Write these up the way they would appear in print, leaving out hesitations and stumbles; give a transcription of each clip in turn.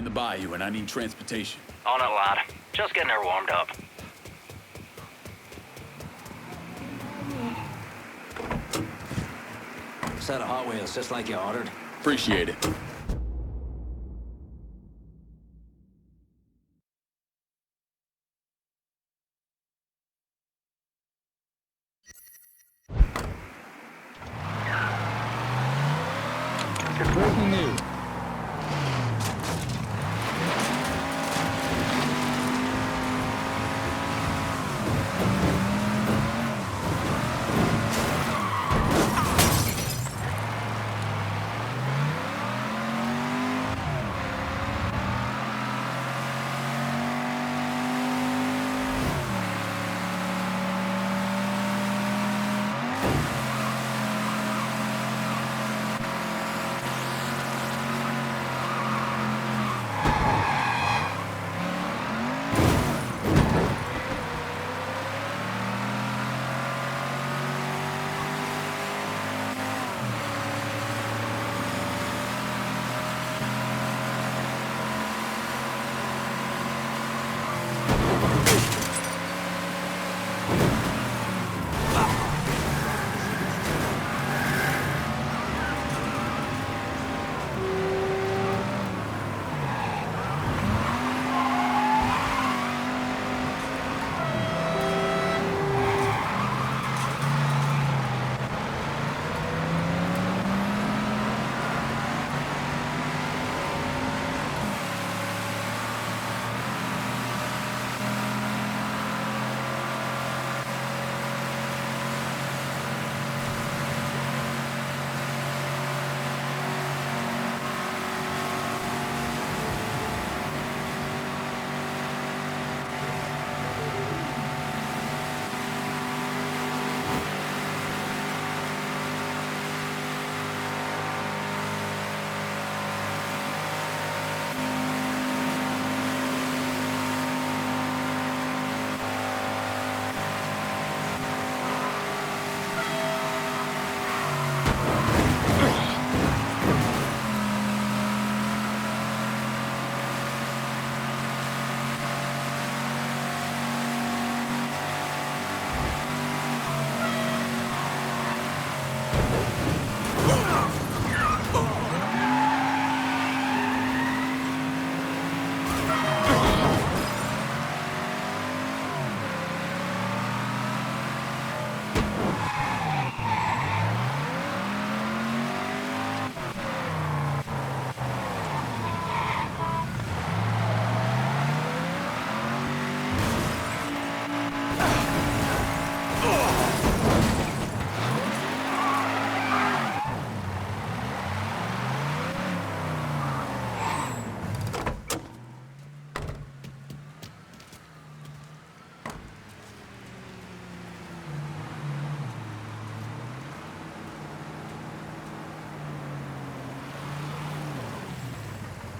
the bayou and I need transportation. On it, lad. Just getting her warmed up. Set of Hot Wheels, just like you ordered. Appreciate it. Breaking news.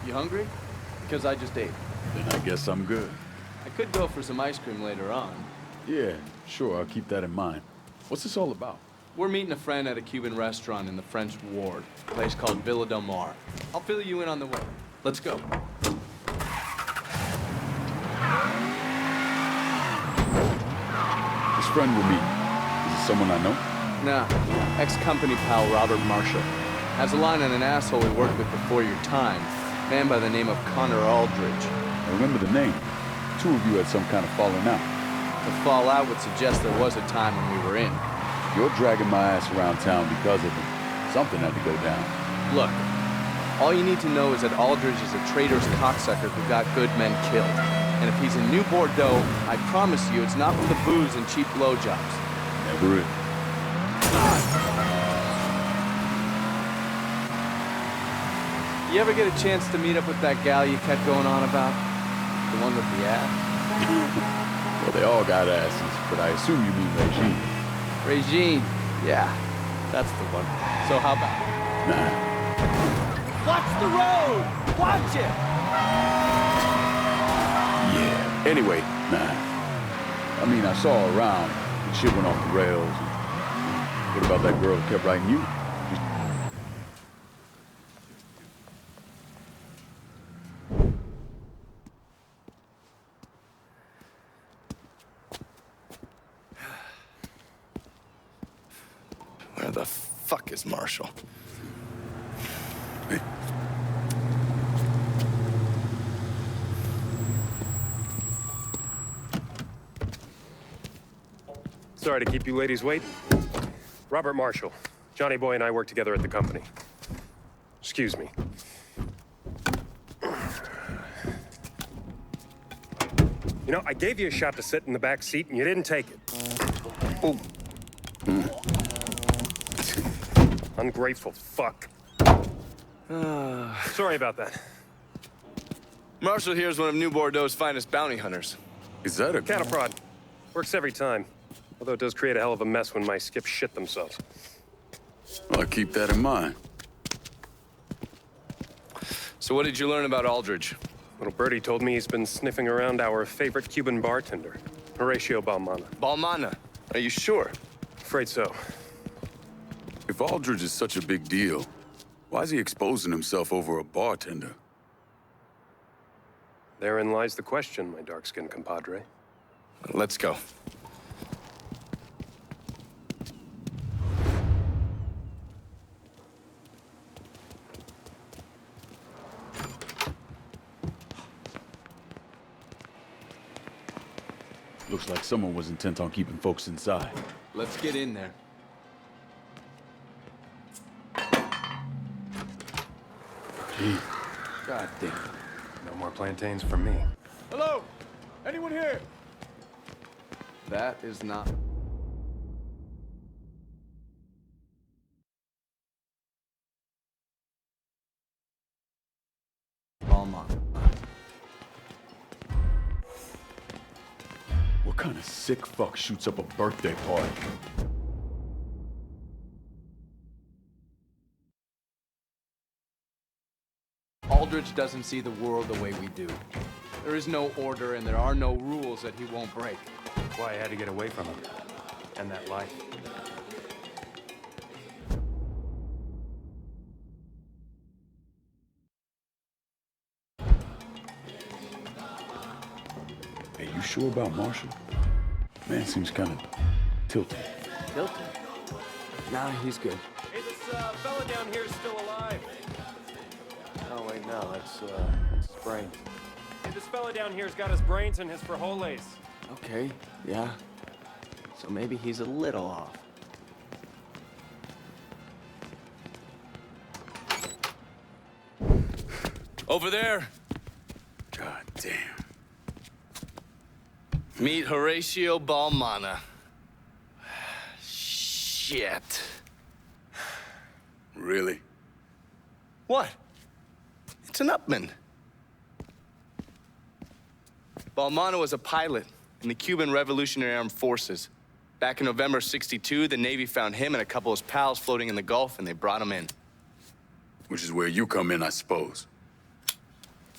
You hungry? Because I just ate. Then I guess I'm good. I could go for some ice cream later on. Yeah, sure, I'll keep that in mind. What's this all about? We're meeting a friend at a Cuban restaurant in the French Ward, a place called Villa Del Mar. I'll fill you in on the way. Let's go. This friend we're meeting, is it someone I know? Nah, ex-company pal Robert Marshall. Has a line on an asshole we worked with before your time. Man by the name of Connor Aldridge. I remember the name. Two of you had some kind of falling out. The fallout would suggest there was a time when we were in. You're dragging my ass around town because of him. Something had to go down. Look, all you need to know is that Aldridge is a traitorous cocksucker who got good men killed. And if he's in New Bordeaux, I promise you it's not with the booze and cheap blowjobs. Never is. You ever get a chance to meet up with that gal you kept going on about? The one with the ass? Well, they all got asses, but I assume you mean Regine. Regine. Yeah, that's the one. So how about it? Nah. Watch the road! Watch it! Yeah. Anyway, nah. I mean, I saw her around, and shit went off the rails. What about that girl who kept writing you? the fuck is Marshall? Hey. Sorry to keep you ladies waiting. Robert Marshall. Johnny Boy and I work together at the company. Excuse me. You know, I gave you a shot to sit in the back seat and you didn't take it. Oh. Ungrateful fuck. Sorry about that. Marshall here is one of New Bordeaux's finest bounty hunters. Is that a... Cattle prod. Works every time. Although it does create a hell of a mess when my skips shit themselves. Well, I'll keep that in mind. So what did you learn about Aldridge? Little birdie told me he's been sniffing around our favorite Cuban bartender, Horatio Balmana. Balmana? Are you sure? Afraid so. If Aldridge is such a big deal, why is he exposing himself over a bartender? Therein lies the question, my dark-skinned compadre. Let's go. Looks like someone was intent on keeping folks inside. Let's get in there. God damn. No more plantains for me. Hello? Anyone here? That is not... Balmana. What kind of sick fuck shoots up a birthday party? Aldridge doesn't see the world the way we do. There is no order and there are no rules that he won't break. That's why I had to get away from him. And that life. Hey, you sure about Marshall? Man seems kind of tilted. Tilted? Nah, he's good. Hey, this fella down here is still alive. Oh, wait, no, that's his brain. Hey, this fella down here's got his brains and his frijoles. Okay, yeah. So maybe he's a little off. Over there. God damn. Meet Horatio Balmana. Shit. Really? What? It's an Upman. Balmana was a pilot in the Cuban Revolutionary Armed Forces. Back in November '62, the Navy found him and a couple of his pals floating in the Gulf, and they brought him in. Which is where you come in, I suppose.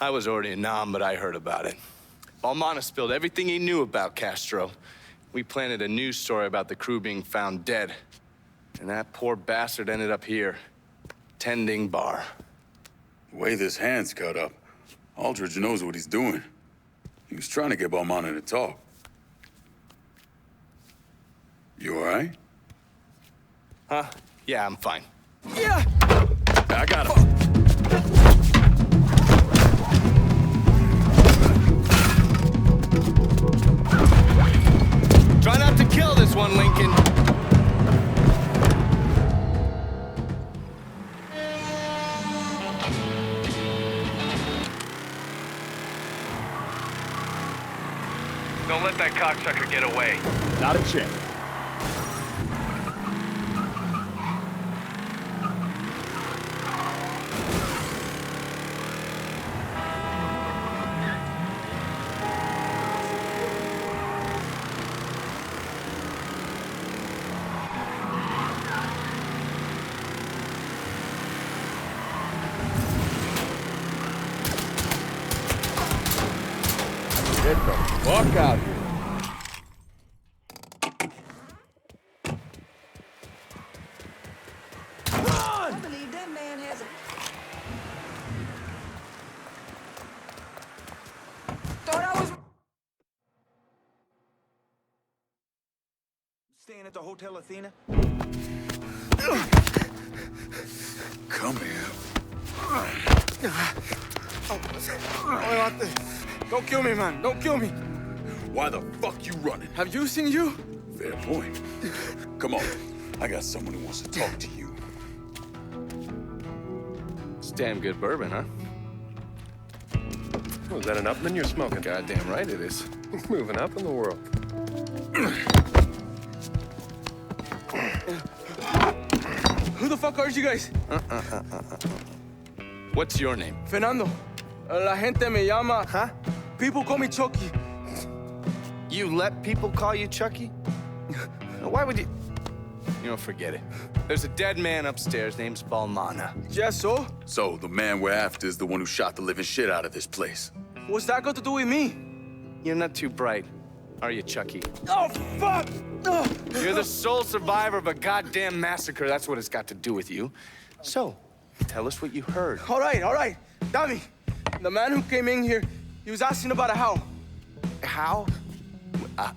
I was already a nom, but I heard about it. Balmana spilled everything he knew about Castro. We planted a news story about the crew being found dead. And that poor bastard ended up here, tending bar. The way this hand's cut up, Aldridge knows what he's doing. He was trying to get Balmana to talk. You all right? Huh? Yeah, I'm fine. Yeah! I got him. Try not to kill this one, Lincoln. Don't let that cocksucker get away. Not a chance. Get the fuck out here. I believe that man has a... Thought I was... Staying at the Hotel Athena? Come here. Don't kill me, man. Don't kill me. Why the fuck you running? Have you seen you? Fair point. Come on. I got someone who wants to talk to you. It's damn good bourbon, huh? Oh, is that an Upman you're smoking? Goddamn right it is. Moving up in the world. Who the fuck are you guys? What's your name? Fernando. La gente me llama. Huh? People call me Chucky. You let people call you Chucky? Why would you? You know, forget it. There's a dead man upstairs named Balmana. Yes, so? So, the man we're after is the one who shot the living shit out of this place. What's that got to do with me? You're not too bright, are you, Chucky? Oh, fuck! Oh. You're the sole survivor of a goddamn massacre. That's what it's got to do with you. So, tell us what you heard. All right. Tommy, the man who came in here, he was asking about a house. How?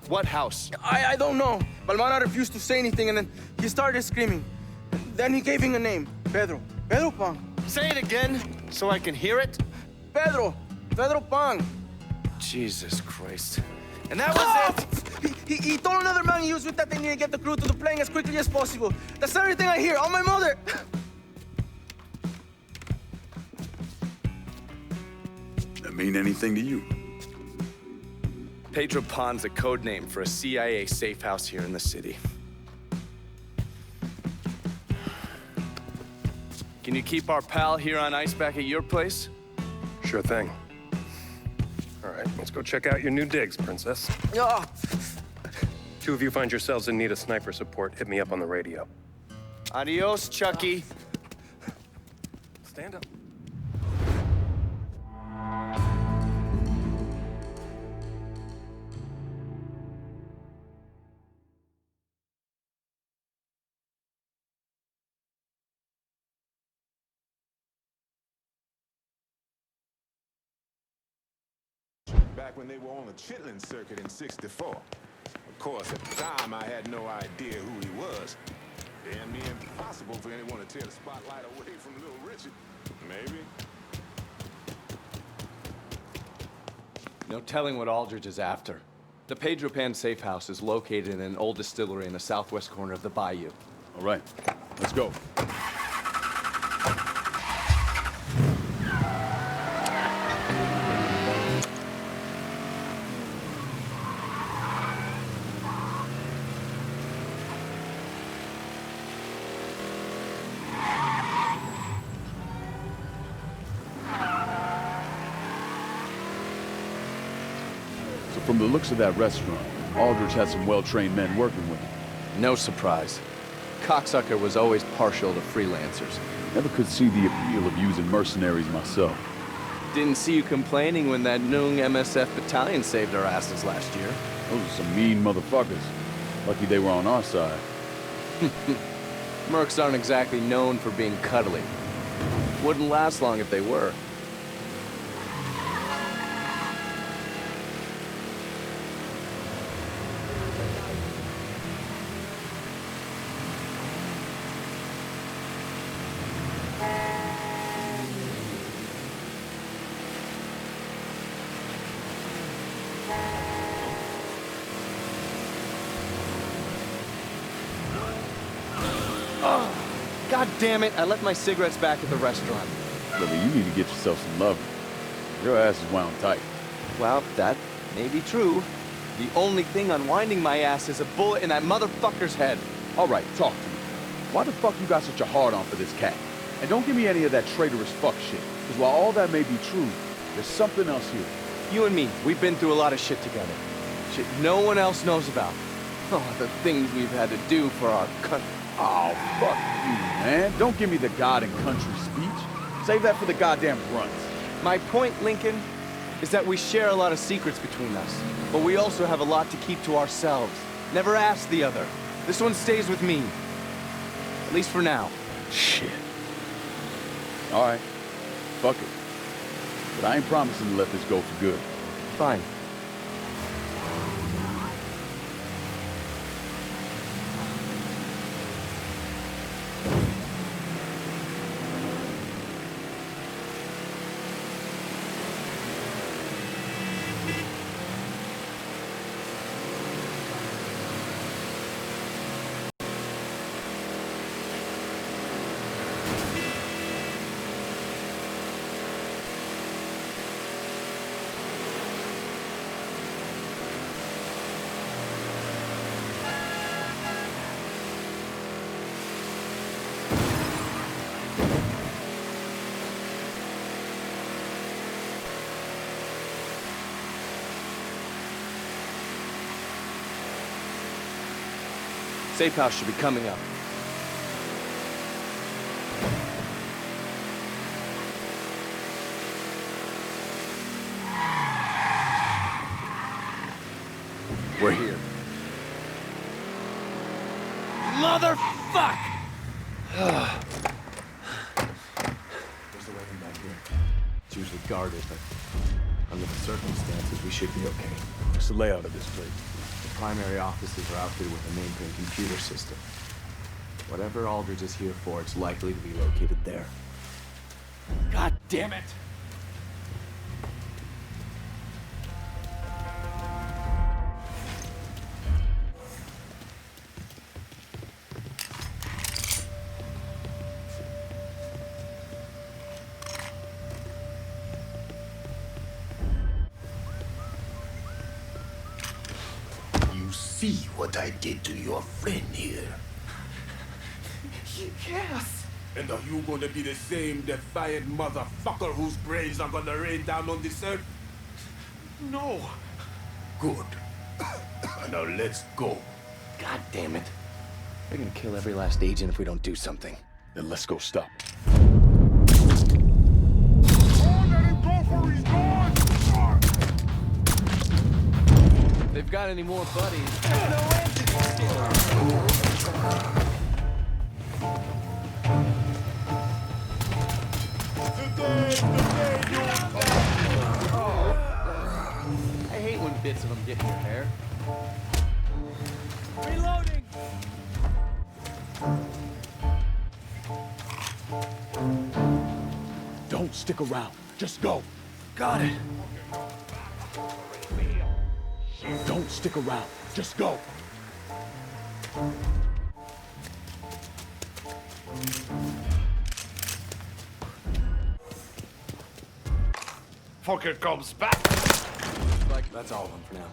What house? I don't know. Balmana refused to say anything, and then he started screaming. Then he gave him a name, Pedro. Pedro Pang. Say it again, so I can hear it. Pedro Pang. Jesus Christ. And that was it? He told another man he was with that they need to get the crew to the plane as quickly as possible. That's everything I hear. On my mother. That mean anything to you? Pedro Pan's a code name for a CIA safe house here in the city. Can you keep our pal here on ice back at your place? Sure thing. All right, let's go check out your new digs, Princess. Ah. Two of you find yourselves in need of sniper support, hit me up on the radio. Adios, Chucky. Stand up. Back when they were on the chitlin circuit in '64. Of course, at the time, I had no idea who he was. Damn near impossible for anyone to tear the spotlight away from Little Richard. Maybe. No telling what Aldridge is after. The Pedro Pan safe house is located in an old distillery in the southwest corner of the bayou. All right, let's go. From the looks of that restaurant, Aldridge had some well-trained men working with him. No surprise. Cocksucker was always partial to freelancers. Never could see the appeal of using mercenaries myself. Didn't see you complaining when that Nung MSF battalion saved our asses last year. Those are some mean motherfuckers. Lucky they were on our side. Mercs aren't exactly known for being cuddly. Wouldn't last long if they were. God damn it, I left my cigarettes back at the restaurant. Brother, you need to get yourself some love. Your ass is wound tight. Well, that may be true. The only thing unwinding my ass is a bullet in that motherfucker's head. All right, talk to me. Why the fuck you got such a hard-on for this cat? And don't give me any of that traitorous fuck shit. Because while all that may be true, there's something else here. You and me, we've been through a lot of shit together. Shit no one else knows about. Oh, the things we've had to do for our country. Oh, fuck you, man. Don't give me the God and country speech. Save that for the goddamn grunts. My point, Lincoln, is that we share a lot of secrets between us, but we also have a lot to keep to ourselves. Never ask the other. This one stays with me. At least for now. Shit. All right. Fuck it. But I ain't promising to let this go for good. Fine. Safe house should be coming up. We're here. Motherfuck! There's a weapon back here. It's usually guarded, but under the circumstances, we should be okay. What's the layout of this place? The primary offices are outfitted with a mainframe computer system. Whatever Aldridge is here for, it's likely to be located there. God damn it! You see what I did to your friend here? Yes! And are you gonna be the same defiant motherfucker whose brains are gonna rain down on this earth? No! Good. Now let's go. God damn it. They're gonna kill every last agent if we don't do something. Then let's go stop. They've got any more buddies? I hate when bits of them get in your hair. Reloading! Don't stick around. Just go. Got it. Don't stick around. Just go. Fucker comes back! Like, That's all of them for now.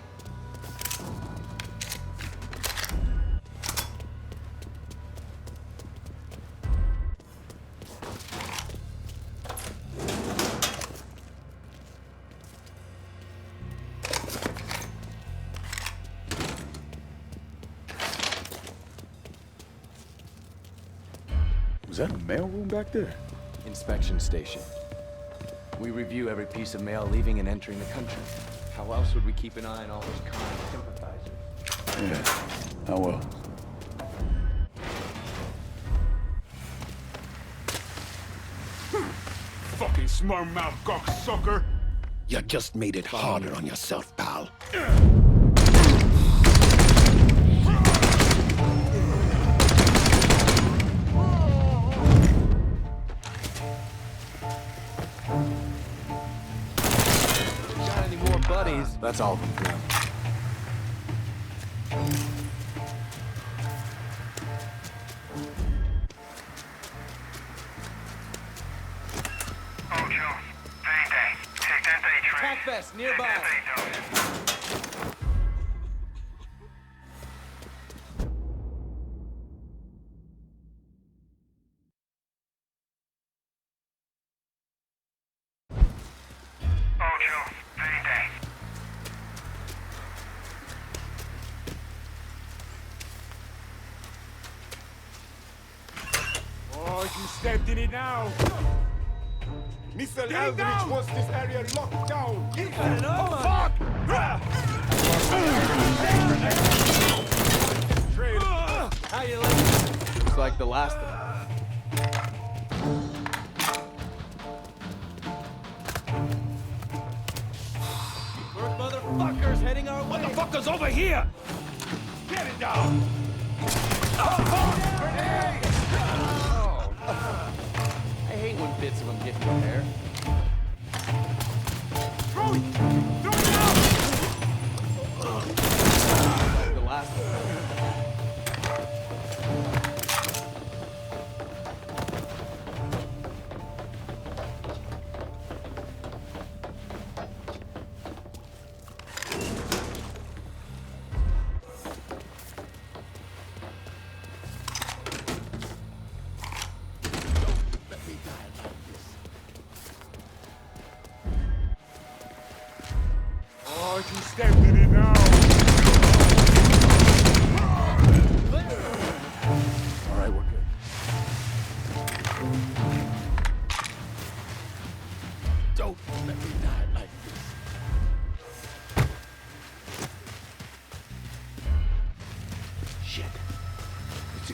Was that a mailroom back there? Inspection station. We review every piece of mail leaving and entering the country. How else would we keep an eye on all those kind sympathizers? Yeah. How well? Fucking smart-mouth cocksucker! You just made it harder on yourself, pal. got any more buddies? That's all of them for now. Ocho, payday. Take that day train. Pack vest nearby. Take that day zone. Ocho, payday. Oh, you stepped in it now! Mr. Aldrich wants this area locked down! Oh, fuck! How you like? Looks like the last of them. We're motherfuckers heading our way! Motherfuckers over here! Get it down! I hate when bits of them get in your hair. Throw it! Throw it out! Like the last of them. Oh, you stepped in it now!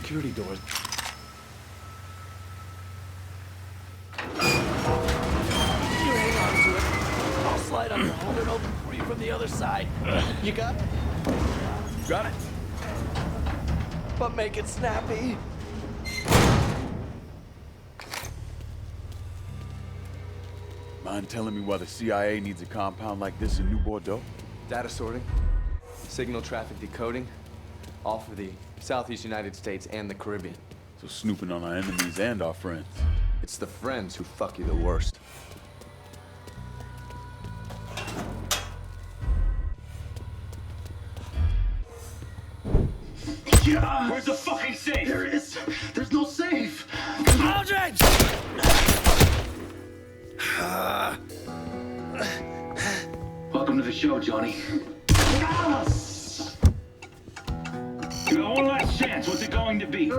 security doors. You hang on to it. I'll slide under, hold it open for you from the other side. You got it? Got it. But make it snappy. Mind telling me why the CIA needs a compound like this in New Bordeaux? Data sorting, signal traffic decoding, all for the Southeast United States and the Caribbean. So snooping on our enemies and our friends. It's the friends who fuck you the worst. Yeah. Where's the fucking safe? There is. There's no safe. Aldridge! Welcome to the show, Johnny. Yes! You got one last chance. What's it going to be?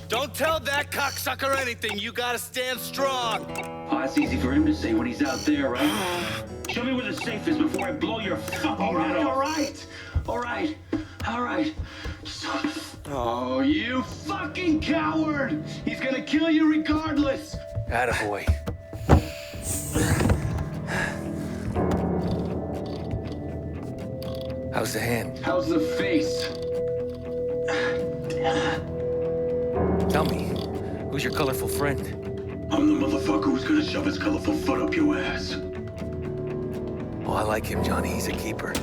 Don't tell that cocksucker anything. You gotta stand strong. Oh, that's easy for him to say when he's out there, right? Show me where the safe is before I blow your fucking head off. All right. Oh, you fucking coward! He's gonna kill you regardless. Attaboy. How's the hand? How's the face? Tell me, who's your colorful friend? I'm the motherfucker who's gonna shove his colorful foot up your ass. Oh, I like him, Johnny. He's a keeper.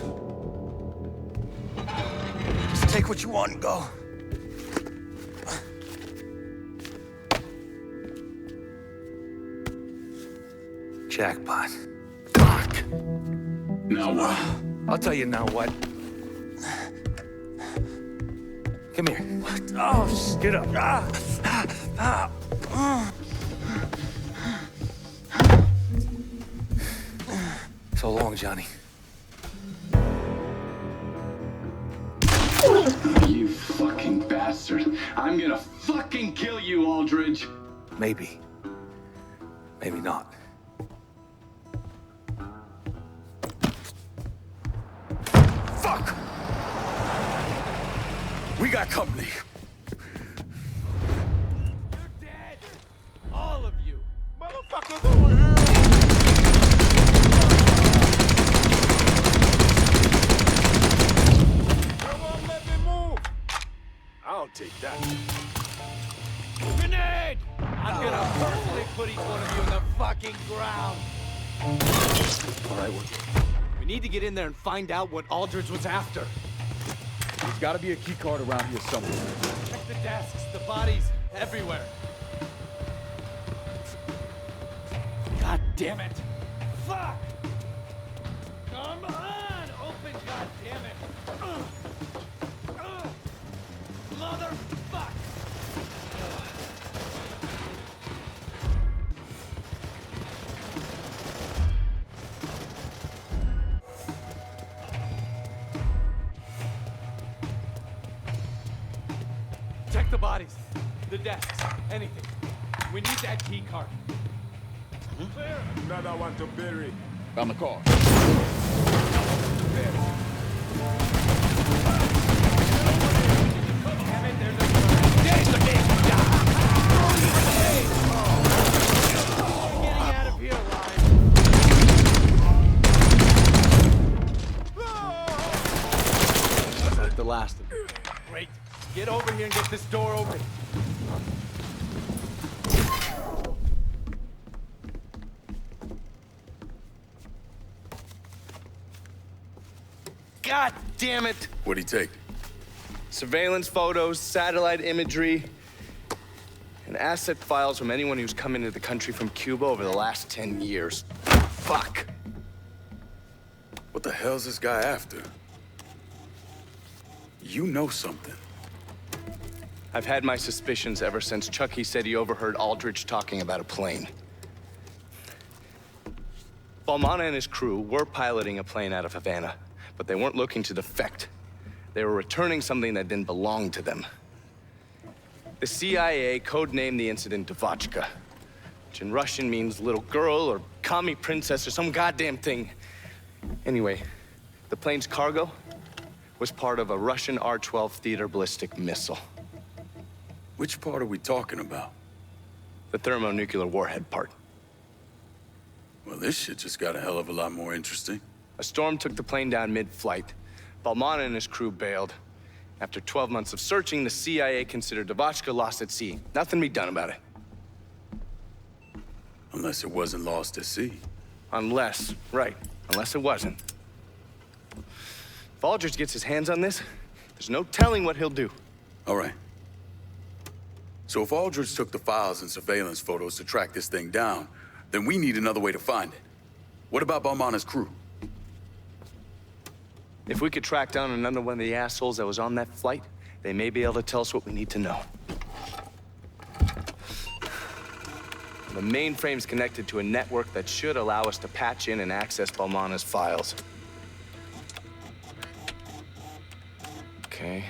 Just take what you want and go. Jackpot. Fuck! Now what? I'll tell you now what. Come here. What? Oh, Get up. So long, Johnny. You fucking bastard. I'm gonna fucking kill you, Aldridge. Maybe. Maybe not. Fuck! We got company. You're dead! All of you! Motherfuckers over here! Come on, let me move. I'll take that. Grenade! I'm gonna personally put each one of you in the fucking ground. All right, We need to get in there and find out what Aldridge was after. there's gotta be a key card around here somewhere. Check the desks, the bodies, everywhere. God damn it! Fuck! Come on! Open, god damn it! Motherfuck! Check the bodies, the desks, anything. We need that key card. Clear. Another one to bury. Found the car. Damn it, there's a getting out of here alive. That's like the last of them. Great. Get over here and get this door open. God damn it! What'd he take? Surveillance photos, satellite imagery, and asset files from anyone who's come into the country from Cuba over the last 10 years. Fuck! What the hell's this guy after? You know something. I've had my suspicions ever since Chucky said he overheard Aldridge talking about a plane. Balmana and his crew were piloting a plane out of Havana, but they weren't looking to defect. They were returning something that didn't belong to them. The CIA codenamed the incident Devotchka, which in Russian means little girl or commie princess or some goddamn thing. Anyway, the plane's cargo was part of a Russian R-12 theater ballistic missile. Which part are we talking about? The thermonuclear warhead part. Well, this shit just got a hell of a lot more interesting. A storm took the plane down mid-flight. Balmana and his crew bailed. After 12 months of searching, the CIA considered Devotchka lost at sea. Nothing to be done about it. Unless it wasn't lost at sea. Unless, right, unless it wasn't. If Aldridge gets his hands on this, there's no telling what he'll do. All right. So if Aldridge took the files and surveillance photos to track this thing down, then we need another way to find it. What about Balmana's crew? If we could track down another one of the assholes that was on that flight, they may be able to tell us what we need to know. The mainframe's connected to a network that should allow us to patch in and access Balmana's files. Okay.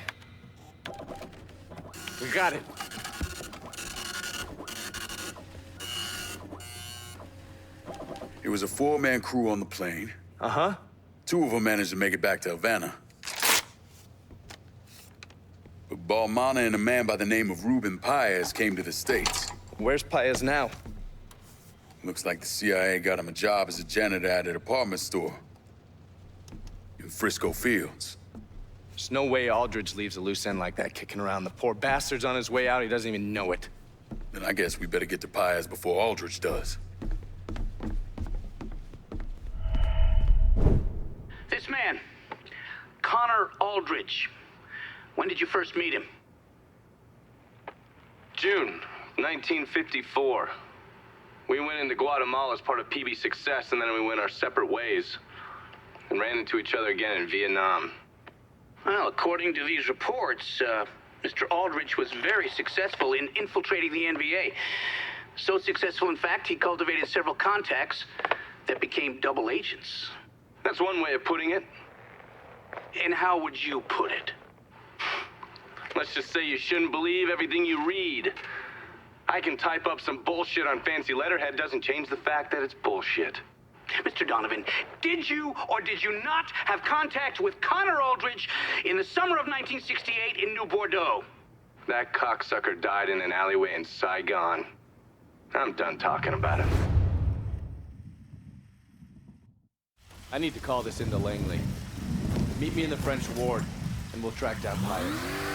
We got it. It was a 4-man crew on the plane. Uh-huh. 2 of them managed to make it back to Havana. But Balmana and a man by the name of Ruben Paez came to the States. Where's Paez now? Looks like the CIA got him a job as a janitor at an apartment store in Frisco Fields. There's no way Aldridge leaves a loose end like that kicking around. The poor bastard's on his way out, he doesn't even know it. Then I guess we better get to Paez before Aldridge does. This man, Connor Aldridge. When did you first meet him? June 1954. We went into Guatemala as part of PB Success, and then we went our separate ways. And ran into each other again in Vietnam. Well, according to these reports, Mr. Aldridge was very successful in infiltrating the NVA. So successful, in fact, he cultivated several contacts that became double agents. That's one way of putting it. And how would you put it? Let's just say you shouldn't believe everything you read. I can type up some bullshit on fancy letterhead, doesn't change the fact that it's bullshit. Mr. Donovan, did you or did you not have contact with Connor Aldridge in the summer of 1968 in New Bordeaux? That cocksucker died in an alleyway in Saigon. I'm done talking about him. I need to call this into Langley. Meet me in the French ward, and we'll track down Paez.